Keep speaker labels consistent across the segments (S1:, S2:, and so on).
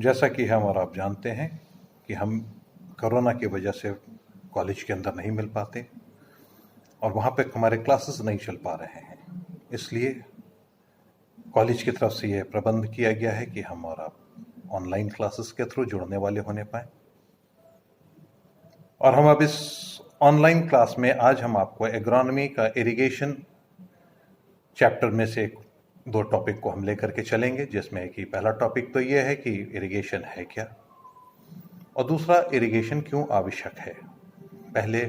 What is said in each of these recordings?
S1: जैसा कि हम और आप जानते हैं कि हम कोरोना की वजह से कॉलेज के अंदर नहीं मिल पाते और वहाँ पे हमारे क्लासेस नहीं चल पा रहे हैं। इसलिए कॉलेज की तरफ से ये प्रबंध किया गया है कि हम और आप ऑनलाइन क्लासेस के थ्रू जुड़ने वाले होने पाए। और हम अब इस ऑनलाइन क्लास में आज हम आपको एग्रोनॉमी का इरिगेशन चैप्टर में से दो टॉपिक को हम लेकर के चलेंगे, जिसमें कि पहला टॉपिक तो ये है कि इरिगेशन है क्या और दूसरा इरिगेशन क्यों आवश्यक है, पहले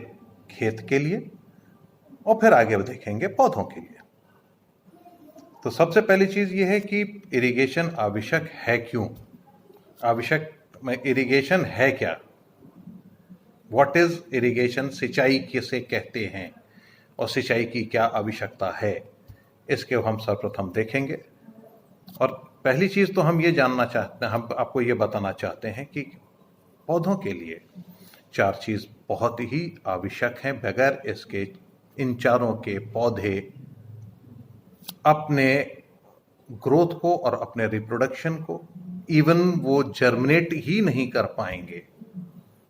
S1: खेत के लिए और फिर आगे देखेंगे पौधों के लिए। तो सबसे पहली चीज ये है कि इरिगेशन आवश्यक है क्यों, आवश्यक इरिगेशन है क्या, व्हाट इज इरिगेशन, सिंचाई किसे कहते हैं और सिंचाई की क्या आवश्यकता है, इसके हम सर्वप्रथम देखेंगे। और पहली चीज तो हम ये जानना चाहते हैं, हम आपको ये बताना चाहते हैं कि पौधों के लिए चार चीज बहुत ही आवश्यक हैं। बगैर इसके इन चारों के पौधे अपने ग्रोथ को और अपने रिप्रोडक्शन को, इवन वो जर्मिनेट ही नहीं कर पाएंगे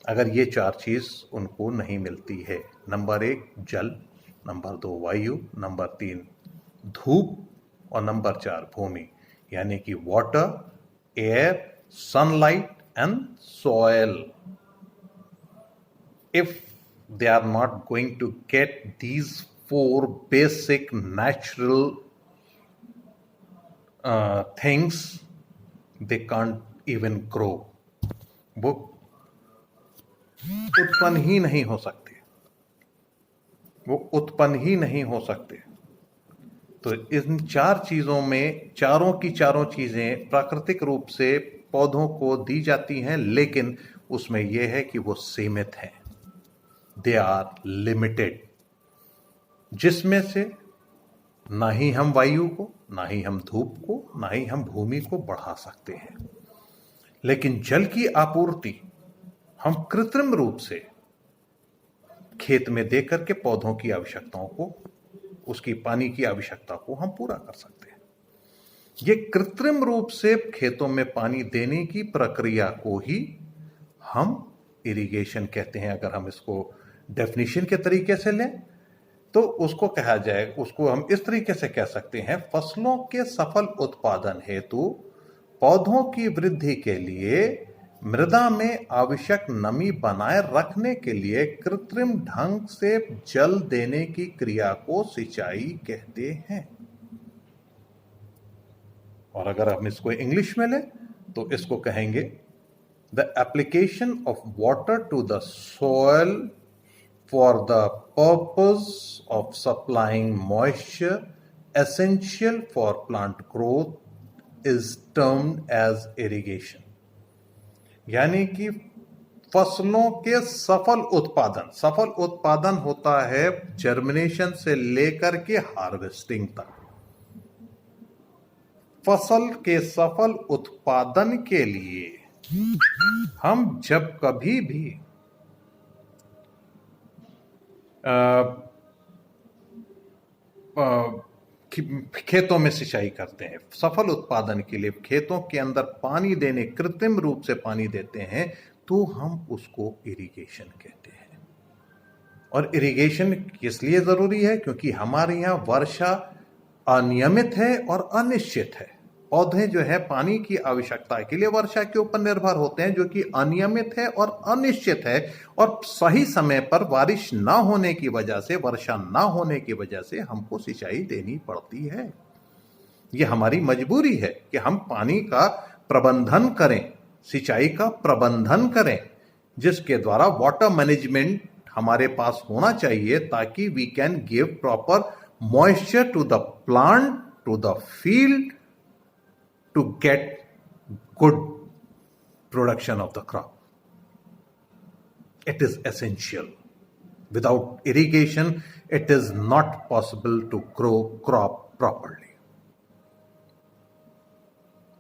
S1: अगर ये चार चीज उनको नहीं मिलती है। नंबर 1 जल, नंबर 2 वायु, नंबर 3 धूप और नंबर 4 भूमि, यानी कि water, air, sunlight and soil. If they are not going to get these four basic natural things, they can't even grow. वो उत्पन्न ही नहीं हो सकते, वो उत्पन्न ही नहीं हो सकते। तो इन चार चीजों में चारों की चारों चीजें प्राकृतिक रूप से पौधों को दी जाती हैं, लेकिन उसमें यह है कि वो सीमित हैं, दे आर लिमिटेड, जिसमें से ना ही हम वायु को, ना ही हम धूप को, ना ही हम भूमि को बढ़ा सकते हैं। लेकिन जल की आपूर्ति हम कृत्रिम रूप से खेत में दे करके पौधों की आवश्यकताओं को, उसकी पानी की आवश्यकता को हम पूरा कर सकते हैं। ये कृत्रिम रूप से खेतों में पानी देने की प्रक्रिया को ही हम इरिगेशन कहते हैं। अगर हम इसको डेफिनेशन के तरीके से लें तो उसको कहा जाए, उसको हम इस तरीके से कह सकते हैं, फसलों के सफल उत्पादन हेतु पौधों की वृद्धि के लिए मृदा में आवश्यक नमी बनाए रखने के लिए कृत्रिम ढंग से जल देने की क्रिया को सिंचाई कहते हैं। और अगर हम इसको इंग्लिश में लें तो इसको कहेंगे the application of water to the soil for the purpose of supplying moisture essential for plant growth is termed as irrigation। यानी कि फसलों के सफल उत्पादन होता है जर्मिनेशन से लेकर के हार्वेस्टिंग तक। फसल के सफल उत्पादन के लिए हम जब कभी भी खेतों में सिंचाई करते हैं, सफल उत्पादन के लिए खेतों के अंदर पानी देने, कृत्रिम रूप से पानी देते हैं, तो हम उसको इरिगेशन कहते हैं। और इरिगेशन इसलिए जरूरी है क्योंकि हमारे यहाँ वर्षा अनियमित है और अनिश्चित है। पौधे जो है पानी की आवश्यकता के लिए वर्षा के ऊपर निर्भर होते हैं, जो कि अनियमित है और अनिश्चित है, और सही समय पर बारिश ना होने की वजह से, वर्षा ना होने की वजह से हमको सिंचाई देनी पड़ती है। ये हमारी मजबूरी है कि हम पानी का प्रबंधन करें, सिंचाई का प्रबंधन करें, जिसके द्वारा वाटर मैनेजमेंट हमारे पास होना चाहिए, ताकि we can give proper moisture to the plant, to the field, to get good production of the crop. It is essential. Without irrigation, it is not possible to grow crop properly.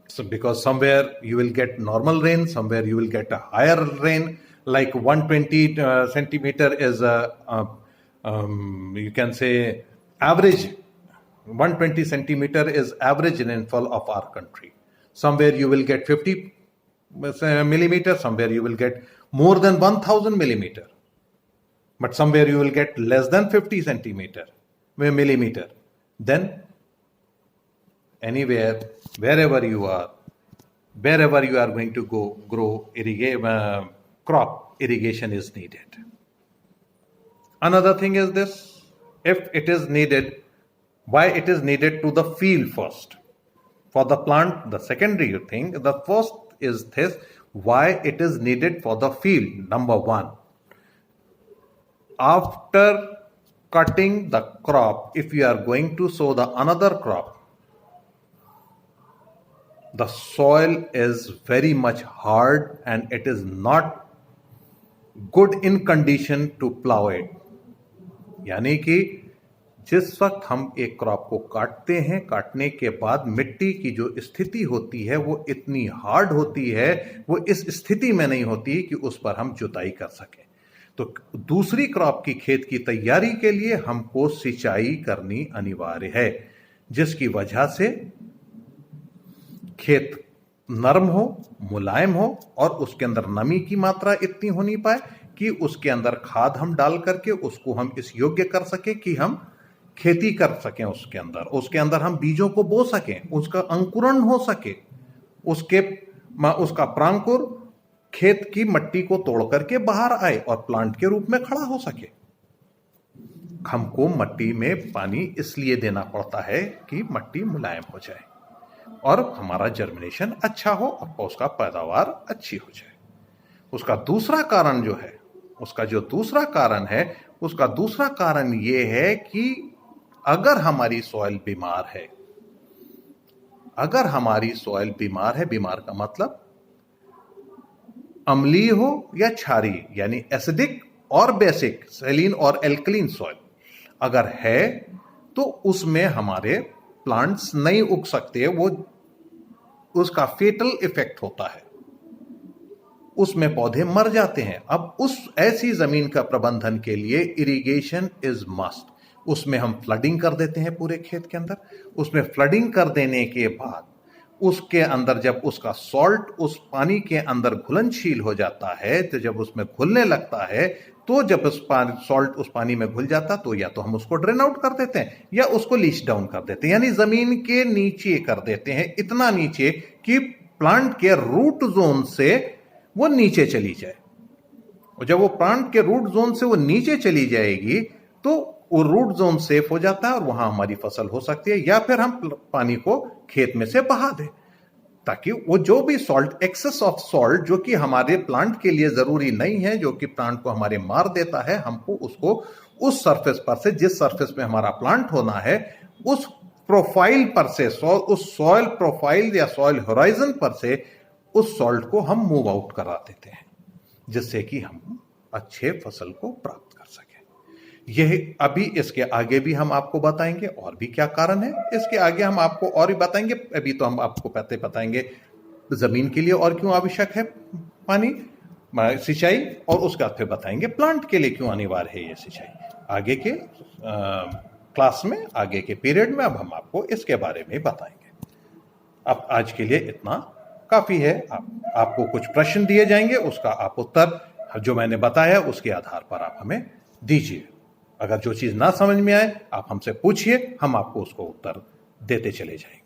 S1: So because somewhere you will get normal rain, somewhere you will get a higher rain, like 120 centimeter is you can say average. 120 centimeter is average rainfall of our country. Somewhere you will get 50 millimeter, somewhere you will get more than 1000 millimeter, but somewhere you will get less than 50 centimeter millimeter. Then anywhere, wherever you are going to go grow crop, irrigation is needed. Another thing is this: if it is needed, why it is needed to the field first? For the plant, the secondary thing. The first is this: why it is needed for the field. Number one, after cutting the crop, if you are going to sow the another crop, the soil is very much hard and it is not good in condition to plow it. यानी कि जिस वक्त हम एक crop को काटते हैं, काटने के बाद मिट्टी की जो स्थिति होती है वो इतनी हार्ड होती है, वो इस स्थिति में नहीं होती कि उस पर हम जुताई कर सकें। तो दूसरी क्रॉप की खेत की तैयारी के लिए हमको सिंचाई करनी अनिवार्य है, जिसकी वजह से खेत नरम हो, मुलायम हो और उसके अंदर नमी की मात्रा इतनी हो नहीं पाए कि उसके अंदर खाद हम डाल करके उसको हम इस योग्य कर सकें कि हम खेती कर सकें। उसके अंदर हम बीजों को बो सकें, उसका अंकुरण हो सके, उसका प्रांकुर खेत की मट्टी को तोड़ करके बाहर आए और प्लांट के रूप में खड़ा हो सके। हमको मट्टी में पानी इसलिए देना पड़ता है कि मट्टी मुलायम हो जाए और हमारा जर्मिनेशन अच्छा हो और उसका पैदावार अच्छी हो जाए। उसका दूसरा कारण जो है, उसका दूसरा कारण ये है कि अगर हमारी सॉइल बीमार है, बीमार का मतलब अम्लीय हो या क्षारीय, यानी एसिडिक और बेसिक, सैलिन और एल्कलीन सॉइल अगर है तो उसमें हमारे प्लांट्स नहीं उग सकते, वो उसका फेटल इफेक्ट होता है, उसमें पौधे मर जाते हैं। अब उस ऐसी जमीन का प्रबंधन के लिए इरिगेशन इज मस्ट। उसमें हम फ्लडिंग कर देते हैं पूरे खेत के अंदर। उसमें फ्लडिंग कर देने के बाद उसके अंदर जब उसका सॉल्ट उस पानी के अंदर घुलनशील हो जाता है, तो जब उसमें घुलने लगता है, तो जब सॉल्ट उस पानी में घुल जाता तो या तो हम उसको ड्रेन आउट कर देते हैं या उसको लीच डाउन कर देते हैं, यानी जमीन के नीचे कर देते हैं, इतना नीचे कि प्लांट के रूट जोन से वो नीचे चली जाए। और जब वो प्लांट के रूट जोन से वो नीचे चली जाएगी तो वो रूट जोन सेफ हो जाता है और वहां हमारी फसल हो सकती है, या फिर हम पानी को खेत में से बहा दें ताकि वो जो भी सॉल्ट, एक्सेस ऑफ सॉल्ट जो कि हमारे प्लांट के लिए जरूरी नहीं है, जो कि प्लांट को हमारे मार देता है, हमको उसको उस सरफेस पर से, जिस सरफेस में हमारा प्लांट होना है, उस प्रोफाइल पर से, उस सॉइल प्रोफाइल या सॉइल होराइजन पर से उस सॉल्ट को हम मूव आउट करा देते हैं, जिससे कि हम अच्छे फसल को प्राप्त कर सकें। यह अभी इसके आगे भी हम आपको बताएंगे और भी क्या कारण है, इसके आगे हम आपको और भी बताएंगे। अभी तो हम आपको बताएंगे जमीन के लिए और क्यों आवश्यक है पानी, सिंचाई, और उसके बाद फिर बताएंगे प्लांट के लिए क्यों अनिवार्य है ये सिंचाई। आगे के क्लास में, आगे के पीरियड में अब हम आपको इसके बारे में बताएंगे। अब आज के लिए इतना काफी है। आपको कुछ प्रश्न दिए जाएंगे, उसका आप उत्तर जो मैंने बताया उसके आधार पर आप हमें दीजिए। अगर जो चीज ना समझ में आए आप हमसे पूछिए, हम आपको उसको उत्तर देते चले जाएंगे।